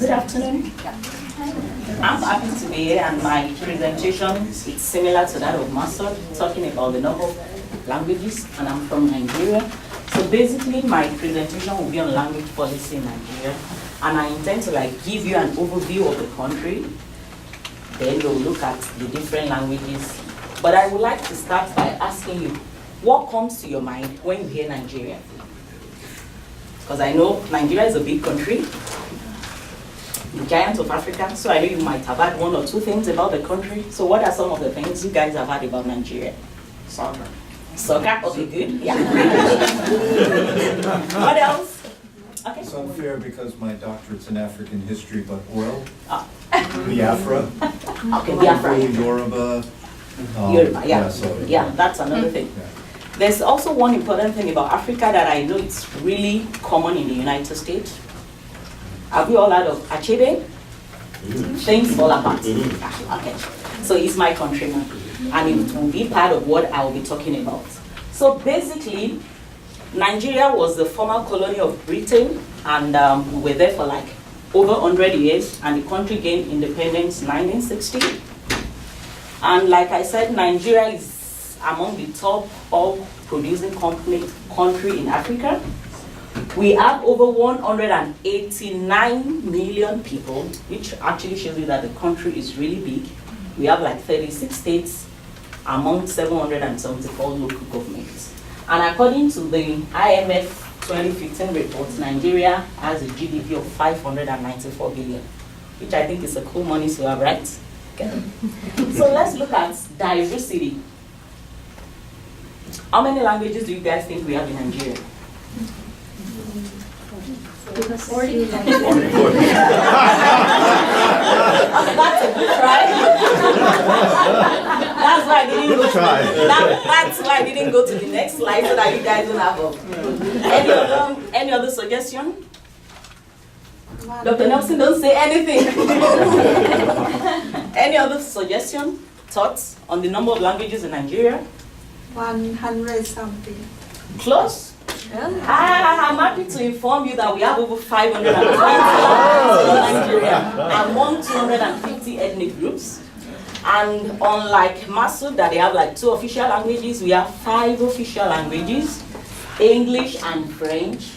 Good afternoon. I'm happy to be here, and my presentation is similar to that of Master, talking about the number of languages, and I'm from Nigeria. So basically, my presentation will be on language policy in Nigeria, and I intend to give you an overview of the country. Then we'll look at the different languages. But I would like to start by asking you, what comes to your mind when you hear Nigeria? Because I know Nigeria is a big country, the giant of Africa, so I know you might have heard one or two things about the country. So what are some of the things you guys have heard about Nigeria? Soccer. Soccer? Okay, good. Yeah. What else? Okay. It's unfair because my doctorate's in African history, but oil, Oh. Biafra, Okay, Biafra. Yoruba. Yoruba, yeah. So, Yeah, that's another thing. yeah. There's also one important thing about Africa that I know it's really common in the United States. Have you all heard of Achebe? Things fall apart. Okay. So it's my countryman, and it will be part of what I will be talking about. So basically, Nigeria was the former colony of Britain, and we were there for over 100 years, and the country gained independence in 1960. And like I said, Nigeria is among the top oil producing country in Africa. We have over 189 million people, which actually shows you that the country is really big. We have 36 states among 774 local governments. And according to the IMF 2015 report, Nigeria has a GDP of 594 billion, which I think is a cool money to have, right? Okay. So let's look at diversity. How many languages do you guys think we have in Nigeria? 40. That's a good try. That's why I didn't go. That's why I didn't go to the next slide so that you guys don't have any other suggestion? Dr. Nelson, don't say anything. Any other suggestion, thoughts on the number of languages in Nigeria? 100 something. Close? I'm happy to inform you that we have over 520 languages in Nigeria among 250 ethnic groups. And unlike Masud, that they have 2 official languages, we have 5 official languages, English and French,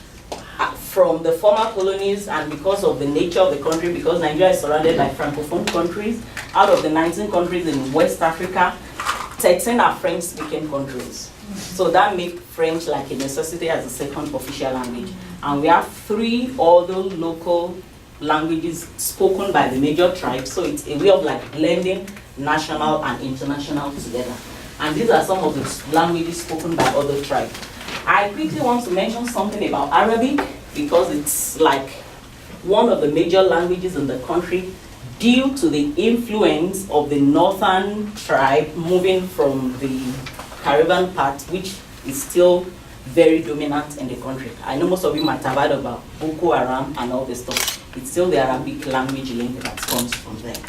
from the former colonies, and because of the nature of the country, because Nigeria is surrounded by francophone countries, out of the 19 countries in West Africa, 13 are French-speaking countries. So that makes French a necessity as a second official language. And we have 3 other local languages spoken by the major tribes, so it's a way of blending national and international together. And these are some of the languages spoken by other tribes. I quickly want to mention something about Arabic, because it's one of the major languages in the country due to the influence of the northern tribe moving from the Caribbean part, which is still very dominant in the country. I know most of you might have heard about Boko Haram and all this stuff. It's still the Arabic language link that comes from there.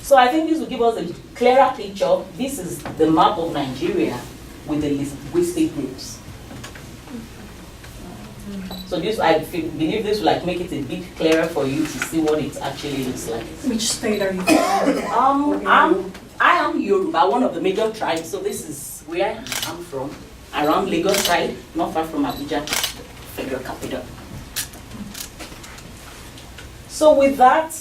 So I think this will give us a clearer picture. This is the map of Nigeria with the linguistic groups. So this, I believe this will make it a bit clearer for you to see what it actually looks like. Which state are you from? I am Yoruba, one of the major tribes, so this is where I'm from, around Lagos side, not far from Abuja, federal capital. So with that,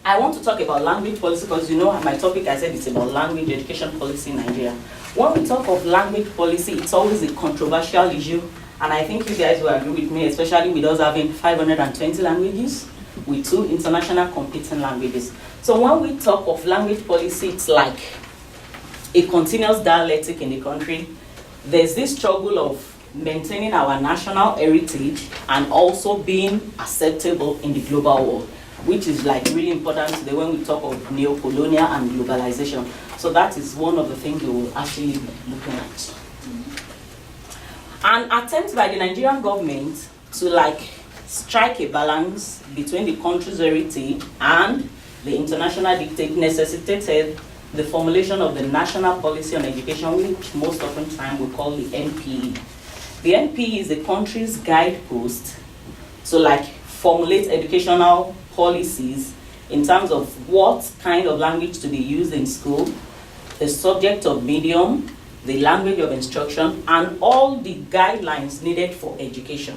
I want to talk about language policy, because my topic, I said it's about language education policy in Nigeria. When we talk of language policy, it's always a controversial issue, and I think you guys will agree with me, especially with us having 520 languages, with 2 international competing languages. So when we talk of language policy, it's like a continuous dialectic in the country. There's this struggle of maintaining our national heritage and also being acceptable in the global world, which is really important today when we talk of neo-colonial and globalization. So that is one of the things we will actually be looking at. An attempt by the Nigerian government to strike a balance between the country's heritage and the international dictate necessitated the formulation of the National Policy on Education, which most often time we call the NPE. The NPE is the country's guidepost to formulate educational policies in terms of what kind of language to be used in school, the subject of medium, the language of instruction, and all the guidelines needed for education.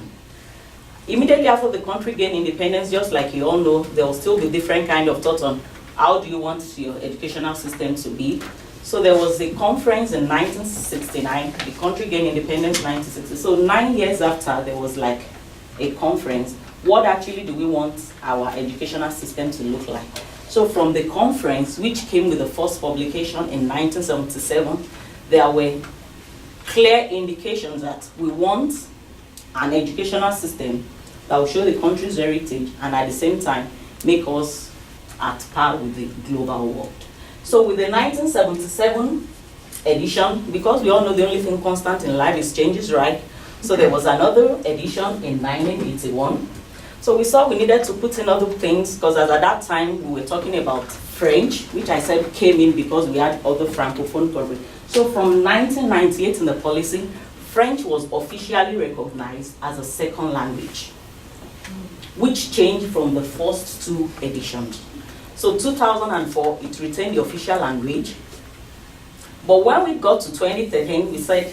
Immediately after the country gained independence, just like you all know, there will still be different kind of thoughts on how do you want your educational system to be. So there was a conference in 1969, the country gained independence in 1960. So 9 years after, there was like a conference. What actually do we want our educational system to look like? So from the conference, which came with the first publication in 1977, there were clear indications that we want an educational system that will show the country's heritage and at the same time make us at par with the global world. So with the 1977 edition, because we all know the only thing constant in life is changes, right? So there was another edition in 1981. So we saw we needed to put in other things because at that time we were talking about French, which I said came in because we had other Francophone coverage. So from 1998 in the policy, French was officially recognized as a second language, which changed from the first two editions. So 2004, it retained the official language. But when we got to 2013, we said,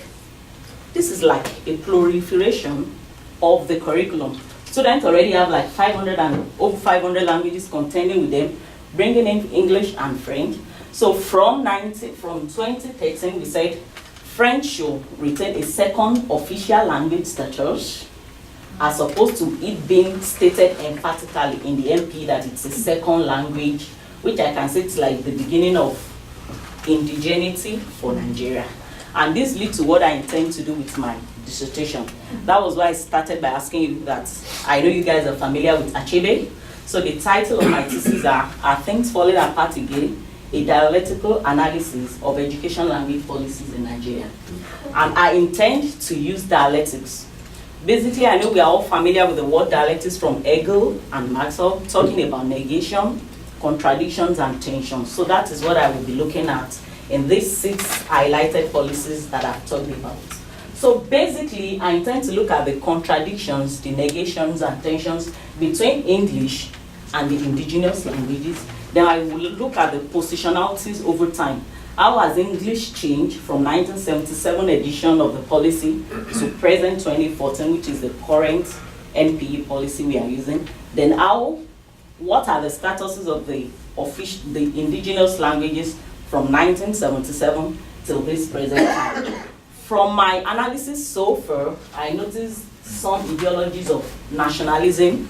this is like a proliferation of the curriculum. Students already have like 500 and over 500 languages containing with them, bringing in English and French. So from 2013, we said French should retain a second official language status, as opposed to it being stated emphatically in the MP that it's a second language, which I can say it's like the beginning of indigeneity for Nigeria. And this leads to what I intend to do with my dissertation. That was why I started by asking you that. I know you guys are familiar with Achebe. So the title of my thesis are Things Falling Apart Again? A dialectical analysis of education language policies in Nigeria. And I intend to use dialectics. Basically, I know we are all familiar with the word dialectics from Hegel and Maxwell, talking about negation, contradictions, and tensions. So that is what I will be looking at in these 6 highlighted policies that I've talked about. So basically, I intend to look at the contradictions, the negations, and tensions between English and the indigenous languages. Then I will look at the positionalities over time. How has English changed from 1977 edition of the policy to present 2014, which is the current NPE policy we are using? Then what are the statuses of the indigenous languages from 1977 till this present time? From my analysis so far, I noticed some ideologies of nationalism,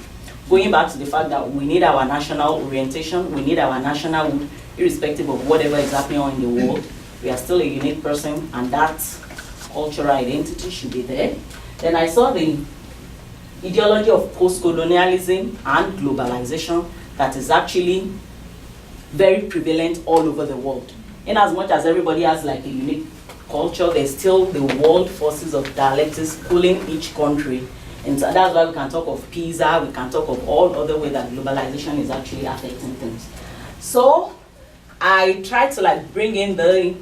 going back to the fact that we need our national orientation, we need our nationalhood, irrespective of whatever is happening in the world. We are still a unique person, and that cultural identity should be there. Then I saw the ideology of post-colonialism and globalization that is actually very prevalent all over the world. In as much as everybody has like a unique culture, there's still the world forces of dialectics pulling each country. And so that's why we can talk of PISA, we can talk of all other ways that globalization is actually affecting things. So I tried to like bring in the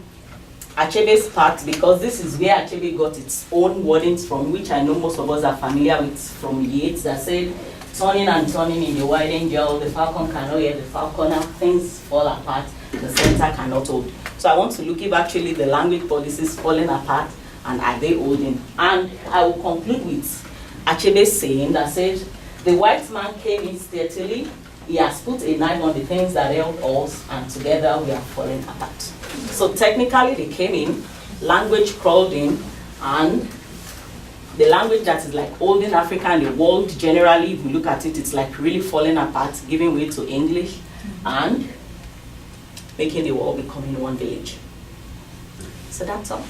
Achebe's part, because this is where Achebe got its own wordings from, which I know most of us are familiar with from Yeats, that said, turning and turning in the wide angel, the falcon cannot hear the falconer, things fall apart, the center cannot hold. So I want to look if actually the language policies falling apart and are they holding. And I will conclude with Achebe's saying that said, the white man came in steadily, he has put a knife on the things that held us, and together we are falling apart. So technically they came in, language crawled in, and the language that is like holding Africa and the world generally, if we look at it, it's like really falling apart, giving way to English, and making the world becoming one village. So that's all.